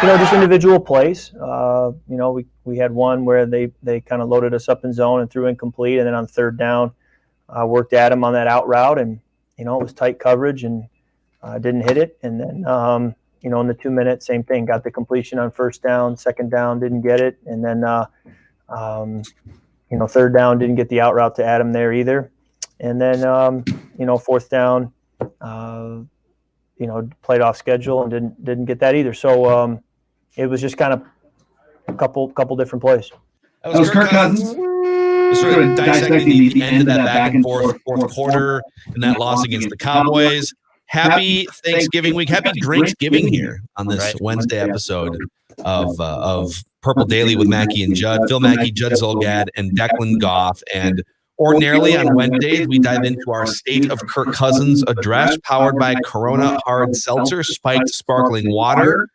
Just individual plays. We had one where they kind of loaded us up in zone and threw incomplete, and then on third down, worked at him on that out route, and it was tight coverage and didn't hit it. And then in the 2 minutes, same thing, got the completion on first down, second down didn't get it, and then third down didn't get the out route to Adam there either, and then fourth down, played off schedule and didn't get that either. So it was just kind of a couple different plays. That was Kirk Cousins. Sort of dissecting the end of that back and forth fourth quarter and that loss against the Cowboys. Happy Thanksgiving week. Happy Drinksgiving here on this Wednesday episode of Purple Daily with Mackey and Judd. Phil Mackey, Judd Zulgad, and Declan Goff. And ordinarily on Wednesdays, we dive into our State of Kirk Cousins address powered by Corona Hard Seltzer, spiked sparkling water.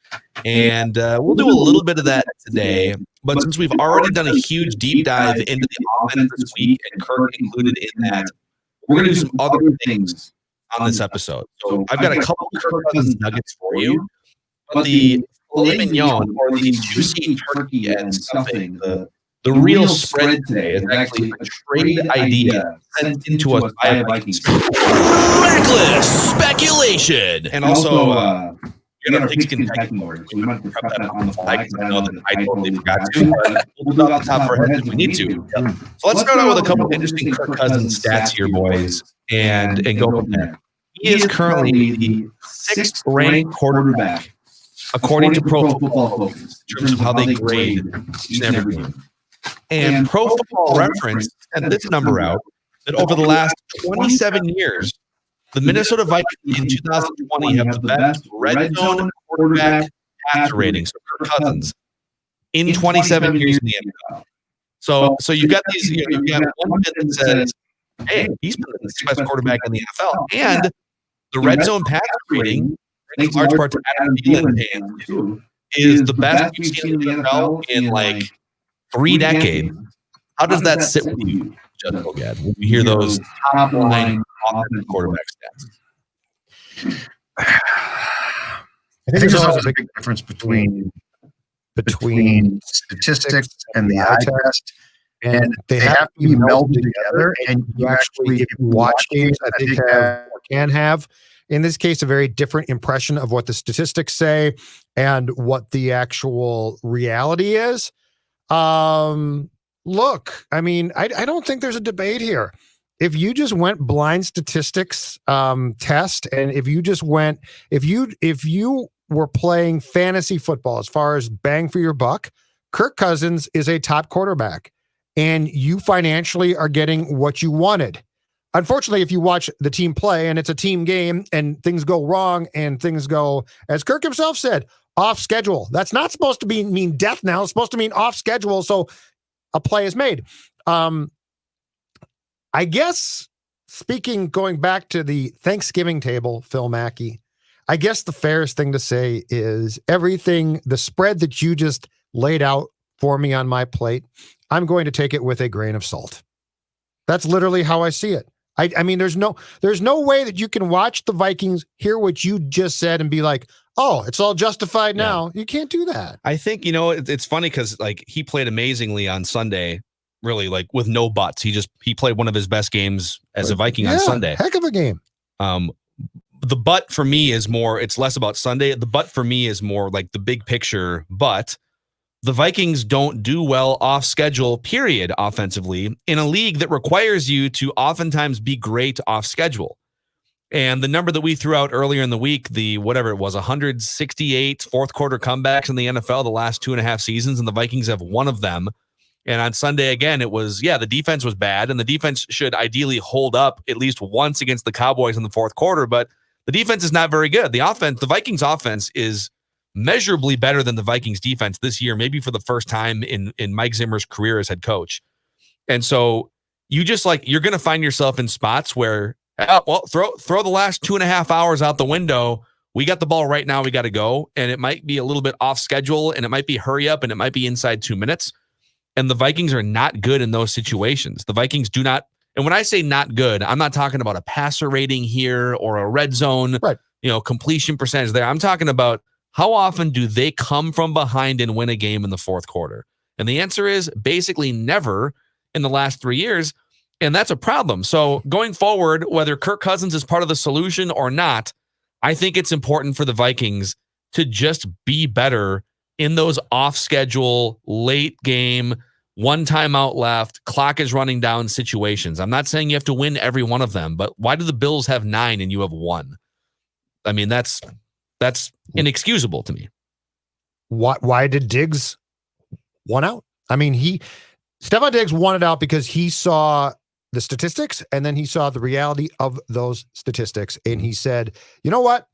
And we'll do a little bit of that today. But since we've already done a huge deep dive into the offense this week, and Kirk included in that, we're going to do some other things on this episode. So I've got a couple of Kirk Cousins nuggets for you. But the filet mignon, or the juicy turkey and stuffing, the real spread today is actually a trade idea sent into us by a Vikings. Reckless speculation! And also, you're going to pigskin pecking order, so we might prep that on the fly because I know that I totally forgot to, but we'll do it off the top of our heads if we need to. So let's start out with a couple of interesting Kirk Cousins stats here, boys, and go from there. He is currently the 6th ranked quarterback, according to Pro Football Focus, in terms of how they grade each and every game. And Pro Football Reference sent this number out, that over the last 27 years, the Minnesota Vikings in 2020 have the best red zone quarterback passer rating, so Kirk Cousins, in 27 years in the NFL. So you've got these, you've got one bit that says, hey, he's been the 6th best quarterback in the NFL. And the red zone passer rating, thanks in large part to Adam Thielen's hands, too, is the best we've seen in the NFL in like 3 decades. How does that sit with you, Judd Zulgad, when you hear those top line offensive quarterback stats? I think there's always a big difference between statistics and the eye test, and they have to be melded together. And you actually, if you watch games, I think can have, in this case, a very different impression of what the statistics say and what the actual reality is. Look, I mean, I don't think there's a debate here. If you just went blind statistics test, and if you were playing fantasy football as far as bang for your buck, Kirk Cousins is a top quarterback, and you financially are getting what you wanted. Unfortunately, if you watch the team play and it's a team game and things go wrong and things go, as Kirk himself said, off schedule. That's not supposed to mean death now. It's supposed to mean off schedule. So a play is made. I guess going back to the Thanksgiving table, Phil Mackey, I guess the fairest thing to say is everything, the spread that you just laid out for me on my plate, I'm going to take it with a grain of salt. That's literally how I see it. I mean, there's no way that you can watch the Vikings, hear what you just said, and be like, oh, it's all justified now. You can't do that. I think, it's funny because like he played amazingly on Sunday, really, like with no buts. He played one of his best games as a Viking on Sunday. Heck of a game. The but for me is more, it's less about Sunday. The but for me is more like the big picture, but the Vikings don't do well off schedule, period, offensively, in a league that requires you to oftentimes be great off schedule. And the number that we threw out earlier in the week, the whatever it was, 168 fourth quarter comebacks in the NFL the last 2.5 seasons, and the Vikings have one of them. And on Sunday, again, it was, the defense was bad, and the defense should ideally hold up at least once against the Cowboys in the fourth quarter, but the defense is not very good. The Vikings offense is measurably better than the Vikings defense this year, maybe for the first time in Mike Zimmer's career as head coach. And so you're going to find yourself in spots where, throw the last 2.5 hours out the window. We got the ball right now. We got to go. And it might be a little bit off schedule, and it might be hurry up, and it might be inside 2 minutes. And the Vikings are not good in those situations. The Vikings do not. And when I say not good, I'm not talking about a passer rating here or a red zone, completion percentage there. I'm talking about how often do they come from behind and win a game in the fourth quarter? And the answer is basically never in the last 3 years. And that's a problem. So going forward, whether Kirk Cousins is part of the solution or not, I think it's important for the Vikings to just be better in those off-schedule, late game, one timeout left, clock is running down situations. I'm not saying you have to win every one of them, but why do the Bills have 9 and you have 1? I mean, that's inexcusable to me. Why did Diggs want out? I mean, Stephon Diggs wanted out because he saw the statistics and then he saw the reality of those statistics. And he said, you know what?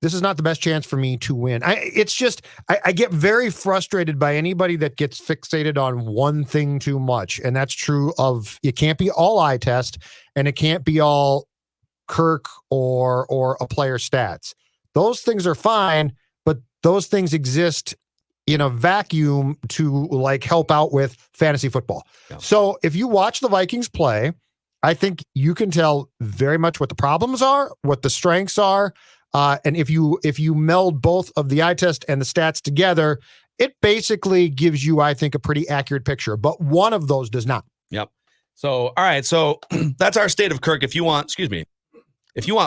This is not the best chance for me to win. I get very frustrated by anybody that gets fixated on one thing too much. And that's true of, it can't be all eye test and it can't be all Kirk or a player stats. Those things are fine, but those things exist in a vacuum to like help out with fantasy football. Yeah. So if you watch the Vikings play, I think you can tell very much what the problems are, what the strengths are. And if you meld both of the eye test and the stats together, it basically gives you, I think, a pretty accurate picture, but one of those does not. Yep. So, all right. So that's our State of Kirk. If you want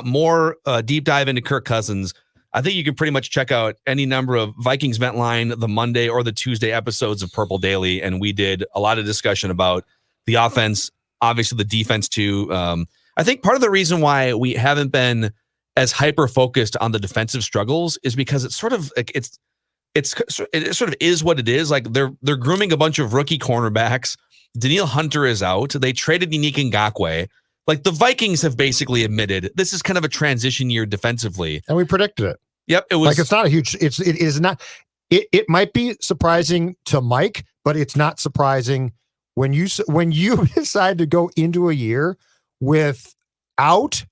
more deep dive into Kirk Cousins, I think you can pretty much check out any number of Vikings Vent Line, the Monday or the Tuesday episodes of Purple Daily. And we did a lot of discussion about the offense, obviously the defense too. I think part of the reason why we haven't been as hyper focused on the defensive struggles is because it's sort of like it sort of is what it is. Like they're grooming a bunch of rookie cornerbacks. Danielle Hunter is out. They traded Yannick Ngakoue. Like the Vikings have basically admitted this is kind of a transition year defensively, and we predicted it. Yep, it was like it's not a huge. It is not. It might be surprising to Mike, but it's not surprising when you decide to go into a year without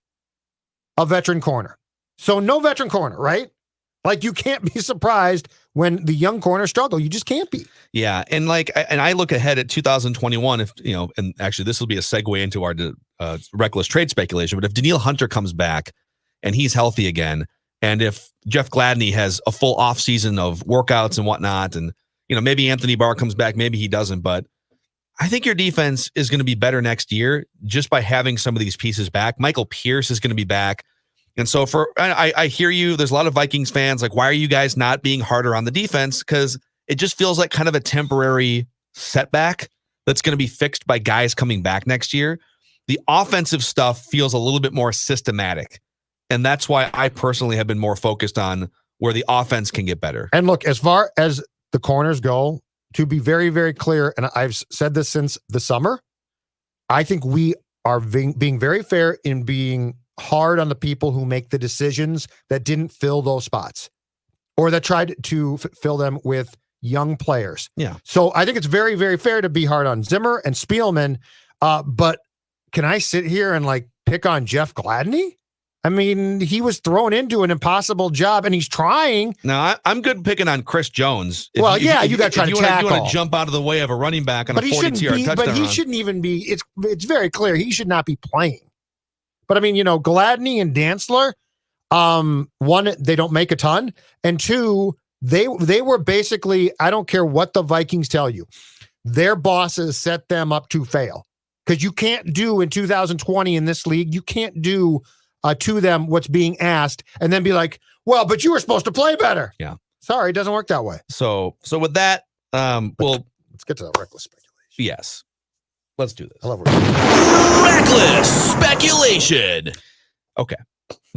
a veteran corner. So no veteran corner, right? Like you can't be surprised when the young corners struggle. You just can't be. Yeah, and I look ahead at 2021. If and actually this will be a segue into our reckless trade speculation. But if Danielle Hunter comes back and he's healthy again, and if Jeff Gladney has a full offseason of workouts and whatnot, and maybe Anthony Barr comes back, maybe he doesn't, but I think your defense is going to be better next year just by having some of these pieces back. Michael Pierce is going to be back. And so I hear you. There's a lot of Vikings fans like, why are you guys not being harder on the defense? Because it just feels like kind of a temporary setback that's going to be fixed by guys coming back next year. The offensive stuff feels a little bit more systematic. And that's why I personally have been more focused on where the offense can get better. And look, as far as the corners go, to be very, very clear, and I've said this since the summer, I think we are being very fair in being hard on the people who make the decisions that didn't fill those spots or that tried to fill them with young players. Yeah. So I think it's very, very fair to be hard on Zimmer and Spielman. But can I sit here and like pick on Jeff Gladney? I mean, he was thrown into an impossible job, and he's trying. No, I'm good picking on Chris Jones. You got to try to tackle. You want to jump out of the way of a running back on a 42-yard touchdown But he shouldn't even be. It's very clear he should not be playing. But I mean, Gladney and Dantzler, one, they don't make a ton, and two, they were basically, I don't care what the Vikings tell you, their bosses set them up to fail because you can't do in 2020 in this league, you can't do to them what's being asked and then be like, well, but you were supposed to play better. Yeah. Sorry, it doesn't work that way. So with that, let's get to the reckless speculation. Yes. Let's do this. I love reckless speculation. Okay.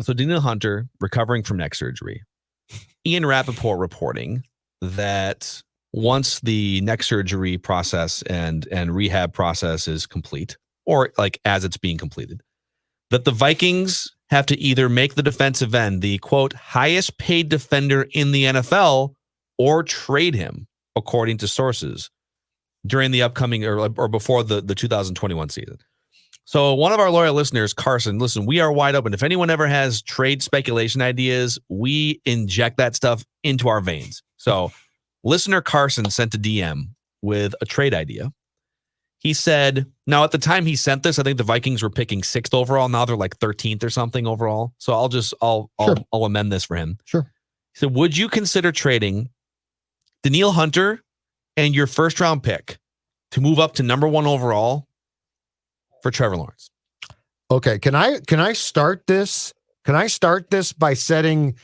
So Danielle Hunter recovering from neck surgery. Ian Rappaport reporting that once the neck surgery process and rehab process is complete, or like as it's being completed, that the Vikings have to either make the defensive end the, quote, highest paid defender in the NFL or trade him, according to sources, during the upcoming or before the 2021 season. So one of our loyal listeners, Carson, listen, we are wide open. If anyone ever has trade speculation ideas, we inject that stuff into our veins. So listener Carson sent a DM with a trade idea. He said, now at the time he sent this, I think the Vikings were picking 6th overall. Now they're like 13th or something overall. So I'll amend this for him. Sure. So would you consider trading Danielle Hunter and your first round pick to move up to number 1 overall for Trevor Lawrence? Okay, can I start this? Can I start this by setting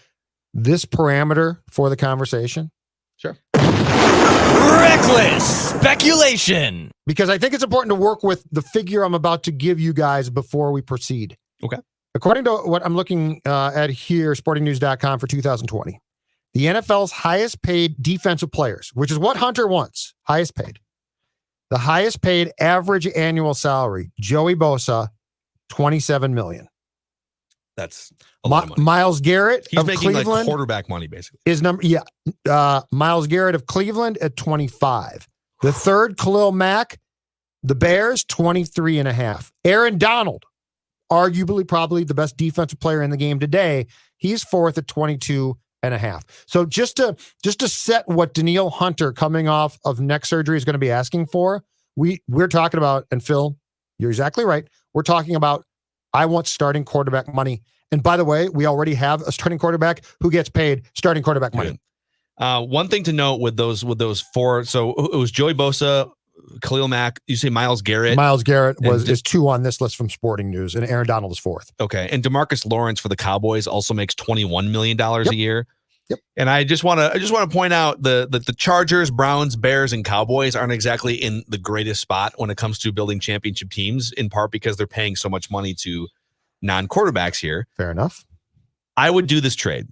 this parameter for the conversation? Sure. Reckless speculation. Because I think it's important to work with the figure I'm about to give you guys before we proceed. Okay. According to what I'm looking at here, sportingnews.com for 2020, the NFL's highest paid defensive players, which is what Hunter wants, highest paid. The highest paid average annual salary, Joey Bosa, $27 million. That's a lot of money. Miles Garrett He's of making Cleveland like quarterback money, basically. is number, Miles Garrett of Cleveland at 25. The third, Khalil Mack, the Bears, 23.5. Aaron Donald, arguably probably the best defensive player in the game today, he's fourth at 22.5. So just to set what Danielle Hunter coming off of neck surgery is going to be asking for, we're talking about, and Phil, you're exactly right. We're talking about, I want starting quarterback money. And by the way, we already have a starting quarterback who gets paid starting quarterback money. One thing to note with those 4, so it was Joey Bosa, Khalil Mack, you say Miles Garrett. Miles Garrett is 2 on this list from Sporting News, and Aaron Donald is 4th. Okay. And DeMarcus Lawrence for the Cowboys also makes $21 million a year. Yep. And I just want to point out the Chargers, Browns, Bears, and Cowboys aren't exactly in the greatest spot when it comes to building championship teams, in part because they're paying so much money to non-quarterbacks here. Fair enough. I would do this trade.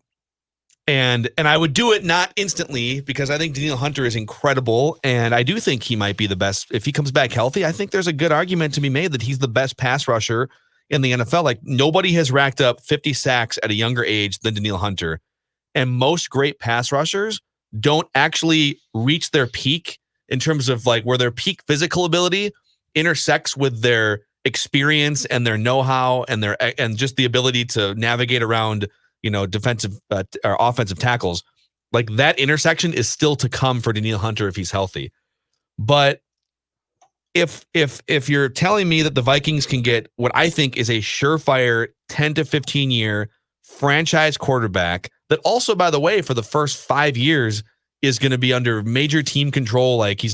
And I would do it not instantly because I think Danielle Hunter is incredible. And I do think he might be the best. If he comes back healthy, I think there's a good argument to be made that he's the best pass rusher in the NFL. Like, nobody has racked up 50 sacks at a younger age than Danielle Hunter. And most great pass rushers don't actually reach their peak in terms of like where their peak physical ability intersects with their experience and their know-how and just the ability to navigate around, defensive or offensive tackles. Like, that intersection is still to come for Danielle Hunter if he's healthy. But if you're telling me that the Vikings can get what I think is a surefire 10 to 15 year franchise quarterback that also, by the way, for the first 5 years is going to be under major team control. Like,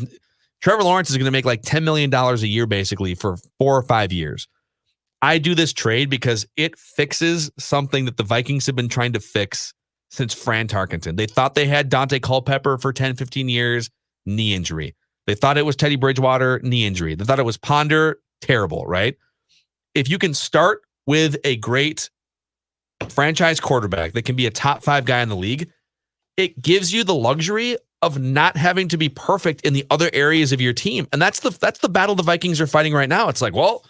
Trevor Lawrence is going to make like $10 million a year basically for 4 or 5 years. I do this trade because it fixes something that the Vikings have been trying to fix since Fran Tarkenton. They thought they had Dante Culpepper for 10, 15 years, knee injury. They thought it was Teddy Bridgewater, knee injury. They thought it was Ponder, terrible, right? If you can start with a great franchise quarterback that can be a top 5 guy in the league, it gives you the luxury of not having to be perfect in the other areas of your team. And that's the battle the Vikings are fighting right now. It's like, well,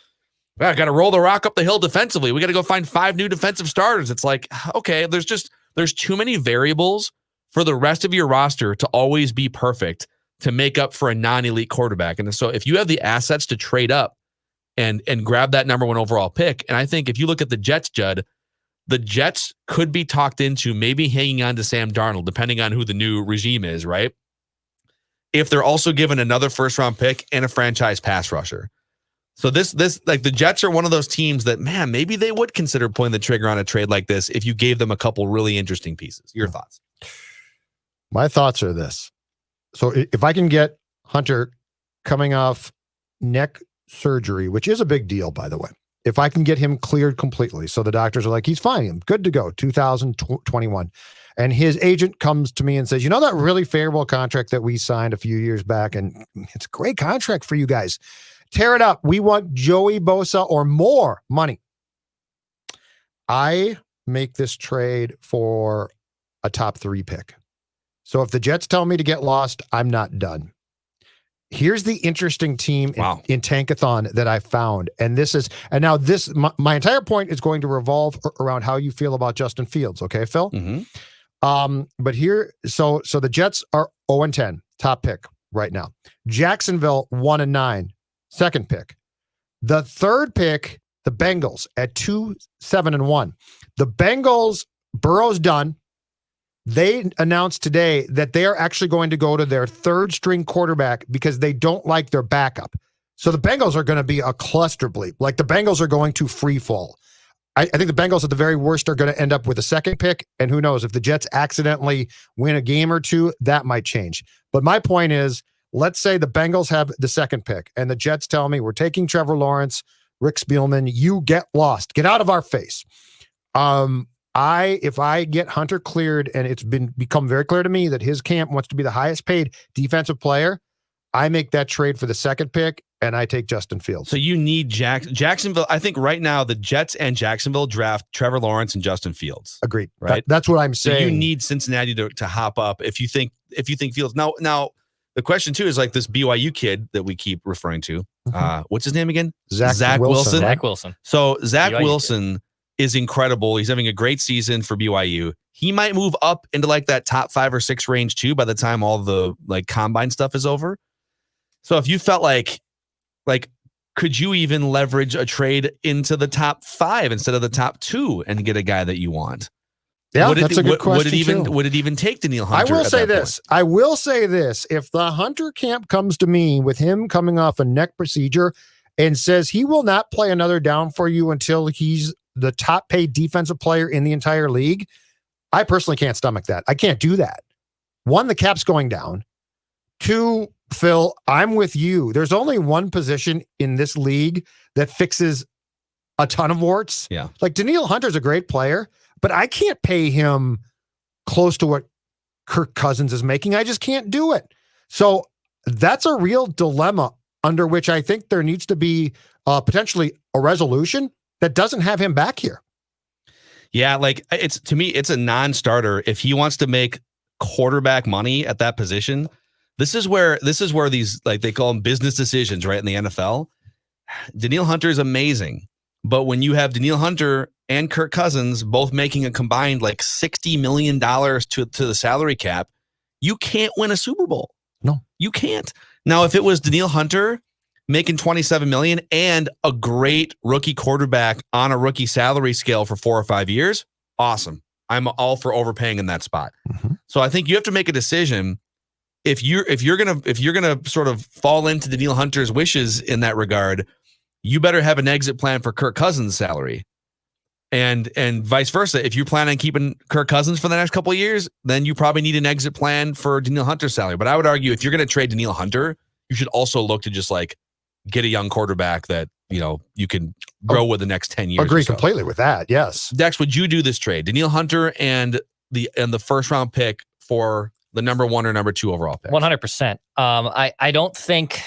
I got to roll the rock up the hill defensively. We got to go find 5 new defensive starters. It's like, okay, there's too many variables for the rest of your roster to always be perfect to make up for a non-elite quarterback. And so if you have the assets to trade up and grab that number 1 overall pick, and I think if you look at the Jets, Judd, the Jets could be talked into maybe hanging on to Sam Darnold, depending on who the new regime is, right? If they're also given another first-round pick and a franchise pass rusher. So this like the Jets are one of those teams that, man, maybe they would consider pulling the trigger on a trade like this if you gave them a couple really interesting pieces. Your thoughts? My thoughts are this. So if I can get Hunter coming off neck surgery, which is a big deal, by the way, if I can get him cleared completely, so the doctors are like, he's fine, I'm good to go, 2021. And his agent comes to me and says, that really favorable contract that we signed a few years back, and it's a great contract for you guys. Tear it up. We want Joey Bosa or more money. I make this trade for a top 3 pick. So if the Jets tell me to get lost, I'm not done. Here's the interesting team in Tankathon that I found. And now my entire point is going to revolve around how you feel about Justin Fields. Okay, Phil? Mm-hmm. But here, so the Jets are 0-10, top pick right now. Jacksonville 1-9, second pick. The third pick, the Bengals at 2-7-1. The Bengals, Burrow's done. They announced today that they are actually going to go to their 3rd string quarterback because they don't like their backup. So the Bengals are going to be a cluster bleep. Like, the Bengals are going to free fall. I think the Bengals at the very worst are going to end up with a second pick. And who knows, if the Jets accidentally win a game or two, that might change. But my point is, let's say the Bengals have the second pick and the Jets tell me we're taking Trevor Lawrence, Rick Spielman, you get lost. Get out of our face. If I get Hunter cleared and it's become very clear to me that his camp wants to be the highest paid defensive player, I make that trade for the second pick and I take Justin Fields. So you need Jacksonville. I think right now the Jets and Jacksonville draft Trevor Lawrence and Justin Fields. Agreed. Right. That's what I'm saying. So you need Cincinnati to hop up if you think Fields. Now the question too is like this BYU kid that we keep referring to. What's his name again? Zach Wilson. Zach Wilson. So Zach BYU Wilson is incredible. He's having a great season for BYU. He might move up into like that top 5 or 6 range too by the time all the like combine stuff is over. So if you felt like could you even leverage a trade into the top 5 instead of the top 2 and get a guy that you want? Yeah, that's a good question. Would it even take Danielle Hunter? I will say this. If the Hunter camp comes to me with him coming off a neck procedure and says he will not play another down for you until he's the top paid defensive player in the entire league, I personally can't stomach that. I can't do that. 1, the cap's going down. 2, Phil, I'm with you. There's only one position in this league that fixes a ton of warts. Yeah. Like Danielle Hunter's a great player, but I can't pay him close to what Kirk Cousins is making. I just can't do it. So that's a real dilemma under which I think there needs to be potentially a resolution that doesn't have him back here. Yeah, like to me, it's a non-starter. If he wants to make quarterback money at that position, this is where these, like they call them business decisions, right? In the NFL, Danielle Hunter is amazing. But when you have Danielle Hunter and Kirk Cousins both making a combined like $60 million to the salary cap, you can't win a Super Bowl. No, you can't. Now, if it was Danielle Hunter making $27 million and a great rookie quarterback on a rookie salary scale for 4 or 5 years, awesome. I'm all for overpaying in that spot. Mm-hmm. So I think you have to make a decision. If you're gonna sort of fall into Danielle Hunter's wishes in that regard, you better have an exit plan for Kirk Cousins' salary, and vice versa. If you plan on keeping Kirk Cousins for the next couple of years, then you probably need an exit plan for Danielle Hunter's salary. But I would argue if you're going to trade Danielle Hunter, you should also look to just like get a young quarterback that you can grow with the next 10 years. Agree completely with that. Yes, Dex, would you do this trade, Danielle Hunter and the first round pick for the number 1 or number 2 overall pick? 100%. I don't think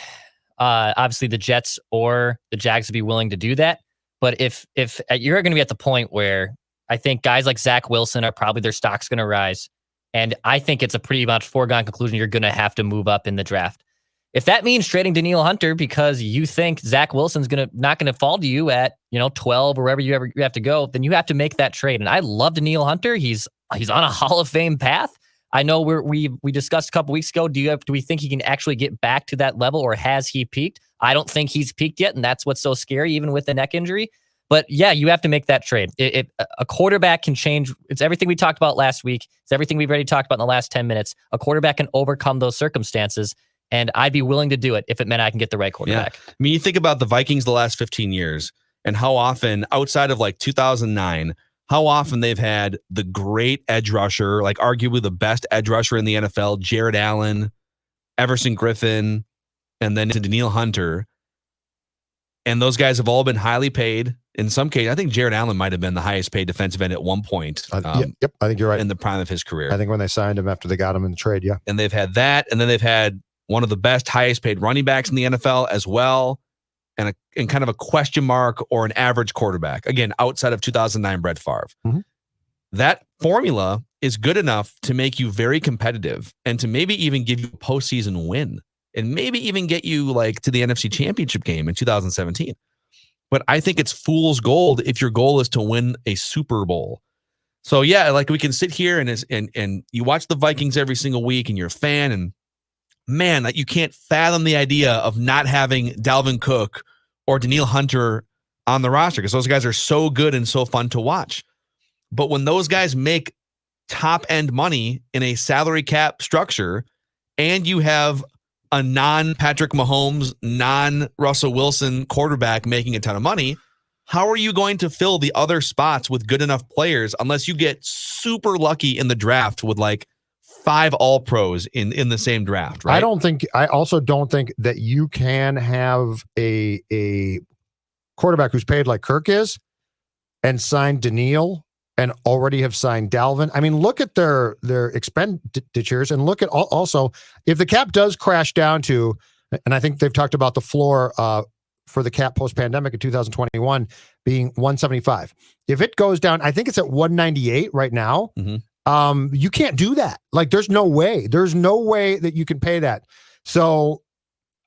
obviously the Jets or the Jags would be willing to do that. But if you're going to be at the point where I think guys like Zach Wilson are probably their stock's going to rise, and I think it's a pretty much foregone conclusion you're going to have to move up in the draft. If that means trading Danielle Hunter because you think Zach Wilson's not going to fall to you at 12 or wherever you have to go, then you have to make that trade. And I love Danielle Hunter. He's on a Hall of Fame path. I know we discussed a couple weeks ago. Do we think he can actually get back to that level, or has he peaked? I don't think he's peaked yet, and that's what's so scary, even with the neck injury. But yeah, you have to make that trade. A quarterback can change. It's everything we talked about last week. It's everything we've already talked about in the last 10 minutes. A quarterback can overcome those circumstances, and I'd be willing to do it if it meant I can get the right quarterback. Yeah. I mean, you think about the Vikings the last 15 years and how often, outside of like 2009, how often they've had the great edge rusher, like arguably the best edge rusher in the NFL, Jared Allen, Everson Griffin, and then to Danielle Hunter. And those guys have all been highly paid. In some cases, I think Jared Allen might have been the highest paid defensive end at one point. Yep, I think you're right. In the prime of his career. I think when they signed him after they got him in the trade, yeah. And they've had that, and then they've had one of the best, highest paid running backs in the NFL as well, and kind of a question mark or an average quarterback. Again, outside of 2009 Brett Favre. Mm-hmm. That formula is good enough to make you very competitive and to maybe even give you a postseason win and maybe even get you like to the NFC Championship game in 2017. But I think it's fool's gold if your goal is to win a Super Bowl. So yeah, like we can sit here and you watch the Vikings every single week and you're a fan, and man, that you can't fathom the idea of not having Dalvin Cook or Danielle Hunter on the roster because those guys are so good and so fun to watch. But when those guys make top end money in a salary cap structure, and you have a non-Patrick Mahomes, non-Russell Wilson quarterback making a ton of money, how are you going to fill the other spots with good enough players unless you get super lucky in the draft with like 5 all-pros in the same draft, right? I also don't think that you can have a quarterback who's paid like Kirk is and signed Danielle and already have signed Dalvin. I mean, look at their expenditures and look at also if the cap does crash down to, and I think they've talked about the floor for the cap post-pandemic in 2021 being 175. If it goes down, I think it's at 198 right now. You can't do that. Like, there's no way. There's no way that you can pay that. So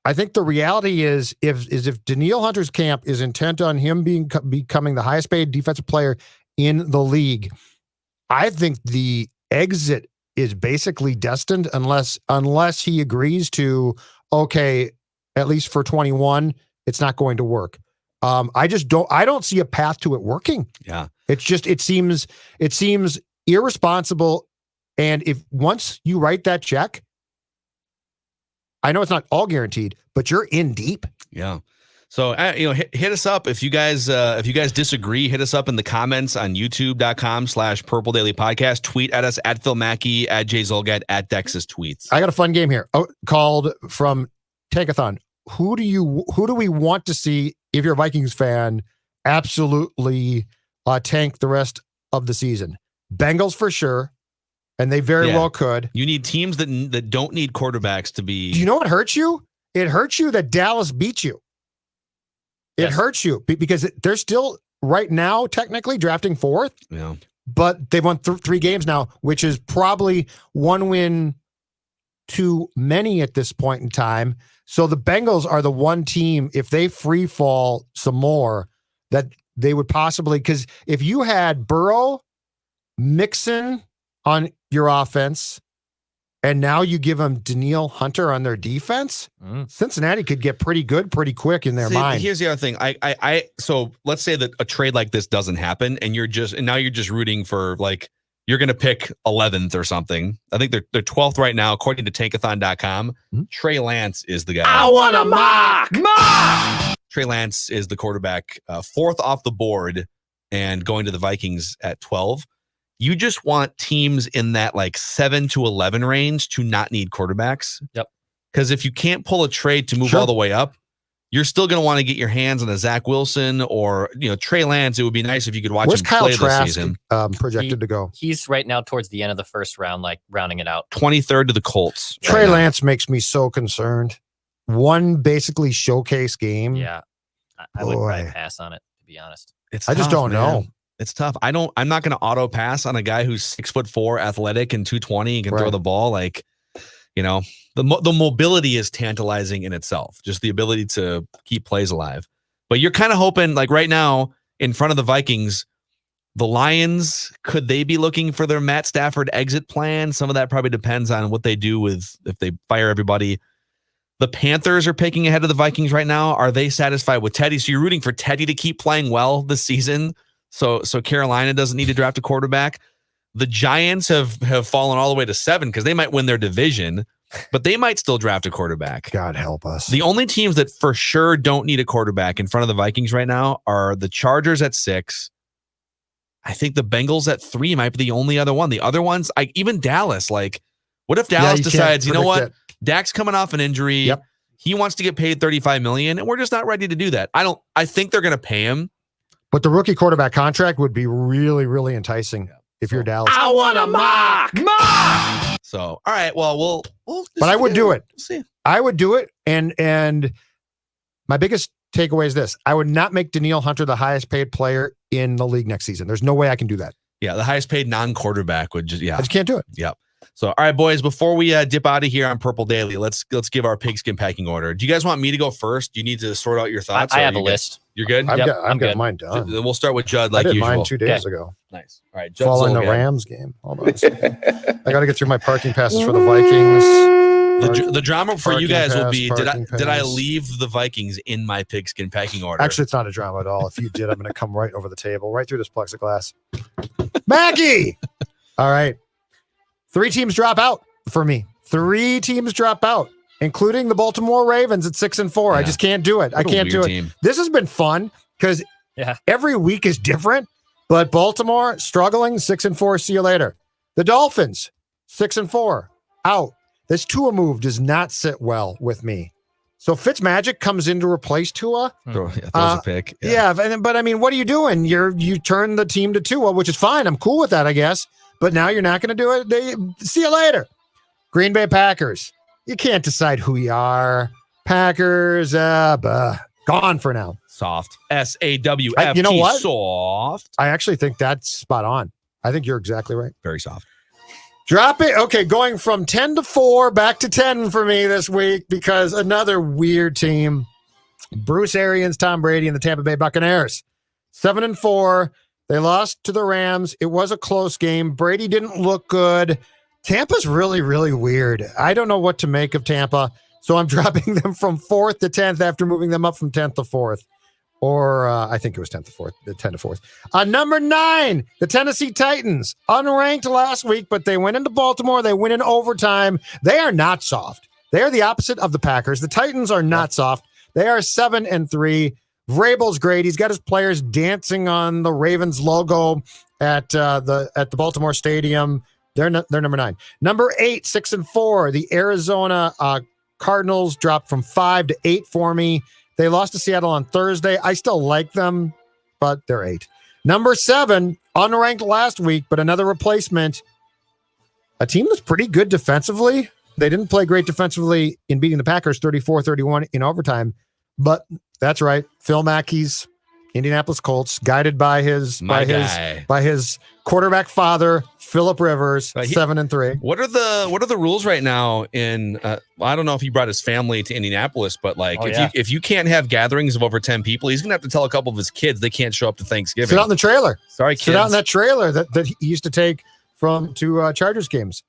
I think the reality is if Danielle Hunter's camp is intent on him becoming the highest paid defensive player in the league, I think the exit is basically destined unless he agrees to, okay, at least for 21, it's not going to work. I don't see a path to it working. Yeah. It seems irresponsible. And if once you write that check, I know it's not all guaranteed, but you're in deep. Yeah. So, hit us up if you guys disagree. Hit us up in the comments on youtube.com/Purple Daily Podcast. Tweet at us at Phil Mackey, at Jay Zulgad, at Dex's Tweets. I got a fun game here called from Tankathon. Who do we want to see, if you're a Vikings fan, absolutely tank the rest of the season? Bengals for sure, and they very well could. You need teams that don't need quarterbacks to be. Do you know what hurts you? It hurts you that Dallas beat you. It hurts you because they're still right now technically drafting 4th. Yeah, but they've won 3 games now, which is probably 1 win too many at this point in time. So the Bengals are the one team, if they free fall some more, that they would possibly, because if you had Burrow, Mixon on your offense, and now you give them Danielle Hunter on their defense, Cincinnati could get pretty good pretty quick in their mind. Here's the other thing. So let's say that a trade like this doesn't happen, and now you're just rooting for, like, you're going to pick 11th or something. I think they're 12th right now, according to tankathon.com. Trey Lance is the guy. I want to mock. Trey Lance is the quarterback, 4th off the board and going to the Vikings at 12. You just want teams in that like 7 to 11 range to not need quarterbacks. Yep. Because if you can't pull a trade to move all the way up, you're still going to want to get your hands on a Zach Wilson or Trey Lance. It would be nice if you could watch him play this season. Projected to go. He's right now towards the end of the first round, like rounding it out. 23rd to the Colts. Trey Lance makes me so concerned. One basically showcase game. Yeah, I would probably pass on it, to be honest. I just don't know. It's tough. I'm not going to auto pass on a guy who's 6'4", athletic, and 220 and can throw the ball. Like, the mobility is tantalizing in itself. Just the ability to keep plays alive. But you're kind of hoping, like right now, in front of the Vikings, the Lions, could they be looking for their Matt Stafford exit plan? Some of that probably depends on what they do if they fire everybody. The Panthers are picking ahead of the Vikings right now. Are they satisfied with Teddy? So you're rooting for Teddy to keep playing well this season. So Carolina doesn't need to draft a quarterback. The Giants have fallen all the way to 7 because they might win their division, but they might still draft a quarterback. God help us. The only teams that for sure don't need a quarterback in front of the Vikings right now are the Chargers at 6. I think the Bengals at 3 might be the only other one. The other ones, even Dallas. Like, what if Dallas decides, you know what? Dak's coming off an injury. Yep. He wants to get paid $35 million, and we're just not ready to do that. I think they're going to pay him. But the rookie quarterback contract would be really, really enticing if you're Dallas. I want to mock. So, all right. Well, we'll but I would do it. We'll see. I would do it. And my biggest takeaway is this. I would not make Danielle Hunter the highest paid player in the league next season. There's no way I can do that. Yeah, the highest paid non-quarterback would just, I just can't do it. Yeah. So, all right, boys, before we dip out of here on Purple Daily, let's give our pigskin packing order. Do you guys want me to go first? Do you need to sort out your thoughts? I have a list. You're good? I've got mine done. Then we'll start with Judd like I did usual. mine 2 days ago. Nice. All right, Judd Following the Zulgad. Rams game. Hold on a second. I got to get through my parking passes for the Vikings. The drama for you guys will be, did I pass. leave the Vikings in my pigskin packing order? Actually, it's not a drama at all. If you did, I'm going to come right over the table, right through this plexiglass. Maggie! All right. 3 teams drop out for me. 3 teams drop out, including the Baltimore Ravens at 6-4. Yeah. I just can't do it. I can't do it. Team. This has been fun because Yeah. Every week is different, but Baltimore struggling, 6-4. See you later. The Dolphins, 6-4, out. This Tua move does not sit well with me. So Fitzmagic comes in to replace Tua. Throws a pick. Yeah, but I mean, what are you doing? You turn the team to Tua, which is fine. I'm cool with that, I guess. But now you're not going to do it. See you later. Green Bay Packers. You can't decide who you are. Packers, gone for now. Soft. S-A-W-F-T. You know what? Soft. I actually think that's spot on. I think you're exactly right. Very soft. Drop it. Okay, going from 10-4 back to 10 for me this week because another weird team. Bruce Arians, Tom Brady, and the Tampa Bay Buccaneers. 7-4. They lost to the Rams. It was a close game. Brady didn't look good. Tampa's really, really weird. I don't know what to make of Tampa, so I'm dropping them from 4th to 10th after moving them up from 10th to 4th. Or I think it was 10th to 4th, 10 to 4th. Number 9, the Tennessee Titans. Unranked last week, but they went into Baltimore. They win in overtime. They are not soft. They are the opposite of the Packers. The Titans are not soft. They are 7-3. Vrabel's great. He's got his players dancing on the Ravens logo at the Baltimore Stadium. They're number 9. Number 8, 6-4. The Arizona Cardinals dropped from 5 to 8 for me. They lost to Seattle on Thursday. I still like them, but they're 8. Number 7, unranked last week, but another replacement. A team that's pretty good defensively. They didn't play great defensively in beating the Packers 34-31 in overtime, but that's right. Phil Mackey's Indianapolis Colts, guided by his quarterback father, Phillip Rivers, 7-3. What are the rules right now in I don't know if he brought his family to Indianapolis, but if you can't have gatherings of over 10 people, he's gonna have to tell a couple of his kids they can't show up to Thanksgiving. Sit out in the trailer. Sorry, kids. Sit out in that trailer that he used to take to Chargers games.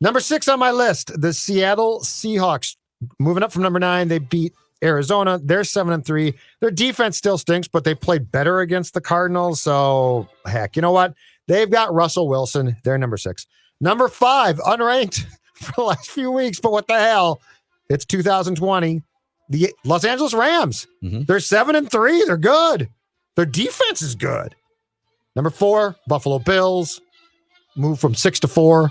Number 6 on my list, the Seattle Seahawks. Moving up from number 9, they beat Arizona. They're 7-3. Their defense still stinks, but they played better against the Cardinals. So heck, you know what? They've got Russell Wilson. They're number 6. Number 5, unranked for the last few weeks, but what the hell? It's 2020. The Los Angeles Rams. They're 7-3. They're good. Their defense is good. Number 4, Buffalo Bills. Moved from 6 to 4,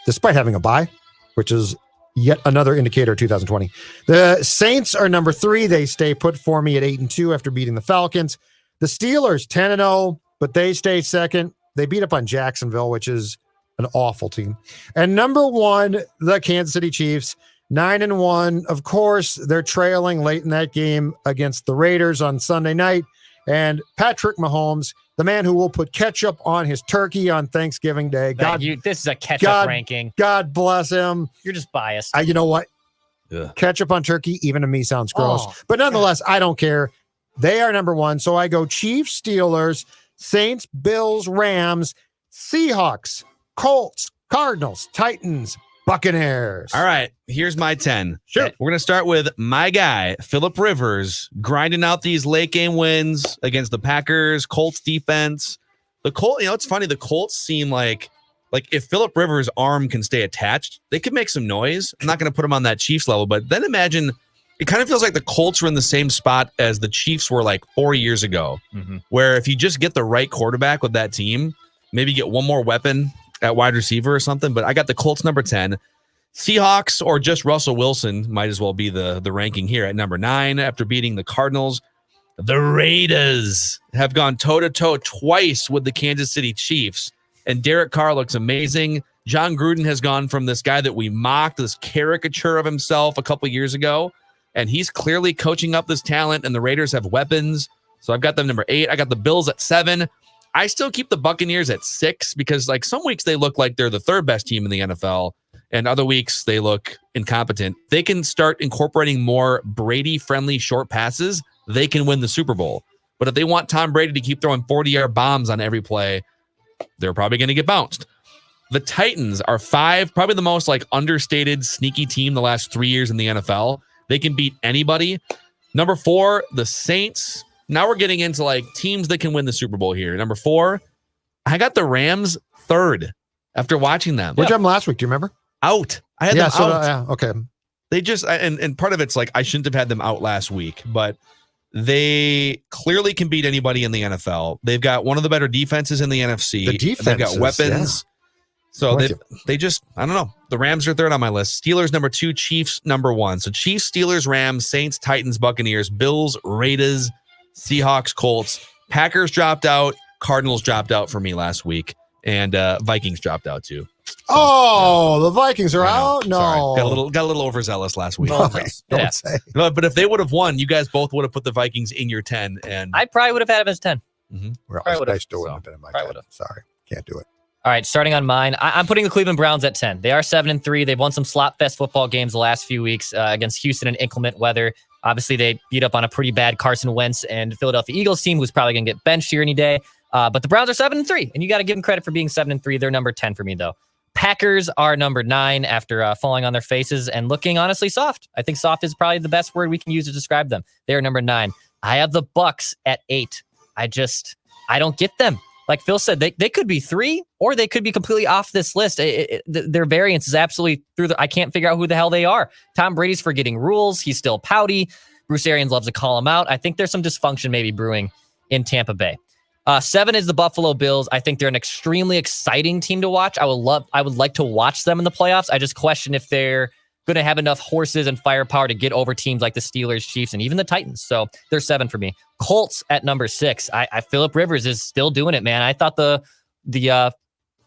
despite having a bye, which is yet another indicator of 2020. The Saints are number 3. They stay put for me at 8-2 after beating the Falcons. The Steelers 10-0, but they stay second. They beat up on Jacksonville, which is an awful team. And number 1, the Kansas City Chiefs, 9-1. Of course, they're trailing late in that game against the Raiders on Sunday night. And Patrick Mahomes, the man who will put ketchup on his turkey on Thanksgiving Day. This is a ketchup ranking. God bless him. You're just biased. You know what? Yeah. Ketchup on turkey, even to me, sounds gross. But nonetheless, I don't care. They are number 1. So I go Chiefs, Steelers, Saints, Bills, Rams, Seahawks, Colts, Cardinals, Titans, Buccaneers. All right, here's my 10. Sure. We're going to start with my guy, Phillip Rivers, grinding out these late game wins against the Packers, Colts defense. The Colts, it's funny, the Colts seem like if Phillip Rivers' arm can stay attached, they could make some noise. I'm not going to put him on that Chiefs level, but then imagine, it kind of feels like the Colts are in the same spot as the Chiefs were like 4 years ago, where if you just get the right quarterback with that team, maybe get one more weapon at wide receiver or something, but I got the Colts number 10. Seahawks or just Russell Wilson might as well be the ranking here at number 9 after beating the Cardinals. The Raiders have gone toe-to-toe twice with the Kansas City Chiefs, and Derek Carr looks amazing. John Gruden has gone from this guy that we mocked, this caricature of himself a couple years ago, and he's clearly coaching up this talent, and the Raiders have weapons. So I've got them number 8. I got the Bills at 7. I still keep the Buccaneers at 6 because some weeks they look like they're the 3rd best team in the NFL, and other weeks they look incompetent. They can start incorporating more Brady-friendly short passes. They can win the Super Bowl. But if they want Tom Brady to keep throwing 40-yard bombs on every play, they're probably going to get bounced. The Titans are 5, probably the most understated, sneaky team the last 3 years in the NFL. They can beat anybody. Number 4, the Saints. Now we're getting into teams that can win the Super Bowl here. Number 4, I got the Rams 3rd after watching them. Where'd you have them last week? Do you remember? Out. I had them out. Okay. They just, and part of it's I shouldn't have had them out last week, but They clearly can beat anybody in the NFL. They've got one of the better defenses in the NFC. The defense, they've got weapons. Yeah. So they just, I don't know. The Rams are third on my list. Steelers number 2, Chiefs number 1. So Chiefs, Steelers, Rams, Saints, Titans, Buccaneers, Bills, Raiders, Seahawks, Colts. Packers dropped out. Cardinals dropped out for me last week. And Vikings dropped out too. So, the Vikings are out? No. Sorry. Got a little overzealous last week. Don't say. But if they would have won, you guys both would have put the Vikings in your 10. And I probably would have had him as 10. Mm-hmm. Well, I still wouldn't have been in my 10. Sorry. Can't do it. All right, starting on mine, I'm putting the Cleveland Browns at 10. They are 7-3. They've won some slot fest football games the last few weeks against Houston in inclement weather. Obviously, they beat up on a pretty bad Carson Wentz and Philadelphia Eagles team, who's probably going to get benched here any day. But the Browns are 7-3, and you got to give them credit for being 7-3. They're number 10 for me, though. Packers are number 9 after falling on their faces and looking honestly soft. I think soft is probably the best word we can use to describe them. They are number 9. I have the Bucs at 8. I don't get them. Like Phil said, they could be 3 or they could be completely off this list. Their variance is absolutely through I can't figure out who the hell they are. Tom Brady's forgetting rules. He's still pouty. Bruce Arians loves to call him out. I think there's some dysfunction maybe brewing in Tampa Bay. 7 is the Buffalo Bills. I think they're an extremely exciting team to watch. I would like to watch them in the playoffs. I just question if they're going to have enough horses and firepower to get over teams like the Steelers, Chiefs, and even the Titans. So they're 7 for me. Colts at number 6. Phillip Rivers is still doing it, man. I thought the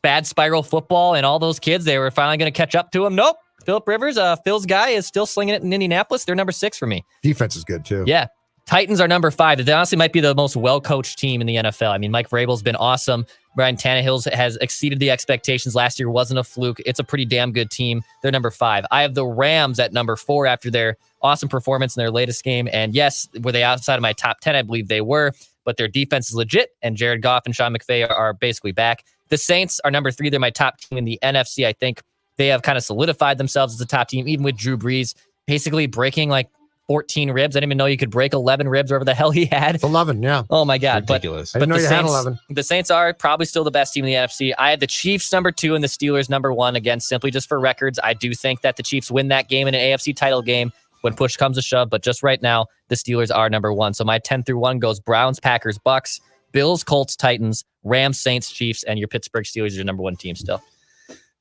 bad spiral football and all those kids, they were finally going to catch up to him. Nope. Phillip Rivers, Phil's guy, is still slinging it in Indianapolis. They're number 6 for me. Defense is good, too. Yeah. Titans are number 5. They honestly might be the most well-coached team in the NFL. I mean, Mike Vrabel's been awesome. Brian Tannehill has exceeded the expectations. Last year wasn't a fluke. It's a pretty damn good team. They're number 5. I have the Rams at number 4 after their awesome performance in their latest game. And yes, were they outside of my top 10? I believe they were. But their defense is legit, and Jared Goff and Sean McVay are basically back. The Saints are number 3. They're my top team in the NFC. I think they have kind of solidified themselves as a top team, even with Drew Brees basically breaking like 14 ribs. I didn't even know you could break 11 ribs, whatever the hell he had. It's 11, yeah. Oh, my God. Ridiculous. I didn't know you had 11. The Saints are probably still the best team in the NFC. I had the Chiefs number 2 and the Steelers number 1. Again, simply just for records, I do think that the Chiefs win that game in an AFC title game when push comes to shove. But just right now, the Steelers are number 1. So my 10 through 1 goes Browns, Packers, Bucks, Bills, Colts, Titans, Rams, Saints, Chiefs, and your Pittsburgh Steelers are your number 1 team still.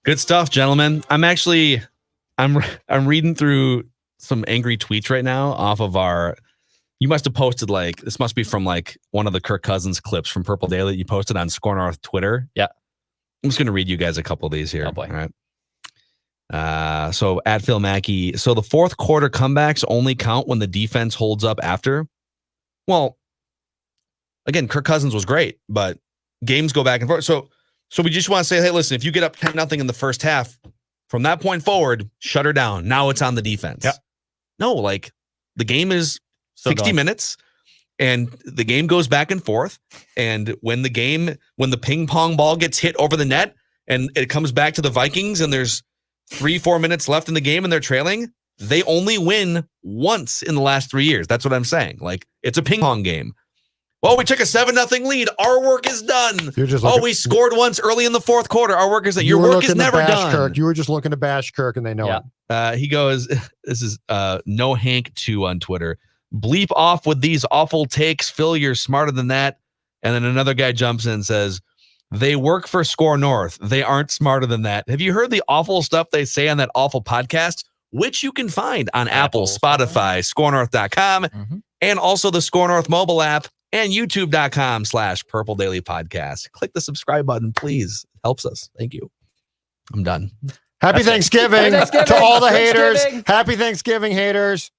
Good stuff, gentlemen. I'm reading through some angry tweets right now off of you must have posted this must be from one of the Kirk Cousins clips from Purple Daily that you posted on Score North Twitter. Yeah. I'm just going to read you guys a couple of these here. Oh boy. All right. So at Phil Mackey, so the fourth quarter comebacks only count when the defense holds up after. Well, again, Kirk Cousins was great, but games go back and forth. So we just want to say, hey, listen, if you get up 10-0 in the first half, from that point forward, shut her down. Now it's on the defense. Yeah. No, the game is 60 minutes and the game goes back and forth. And when the ping pong ball gets hit over the net and it comes back to the Vikings and there's 3-4 minutes left in the game and they're trailing, they only win once in the last 3 years. That's what I'm saying. It's a ping pong game. Well, we took a 7-0 lead. Our work is done. We scored once early in the fourth quarter. Our work is done. Your work is never done. Kirk. You were just looking to bash Kirk, and they know it. He goes, this is No Hank 2 on Twitter. Bleep off with these awful takes. Phil, you're smarter than that. And then another guy jumps in and says, they work for Score North. They aren't smarter than that. Have you heard the awful stuff they say on that awful podcast, which you can find on Apple, Spotify, scorenorth.com, and also the Score North mobile app, and youtube.com/Purple Daily Podcast. Click the subscribe button, please. It helps us. Thank you. I'm done. Happy Thanksgiving to all the haters. Happy Thanksgiving, haters.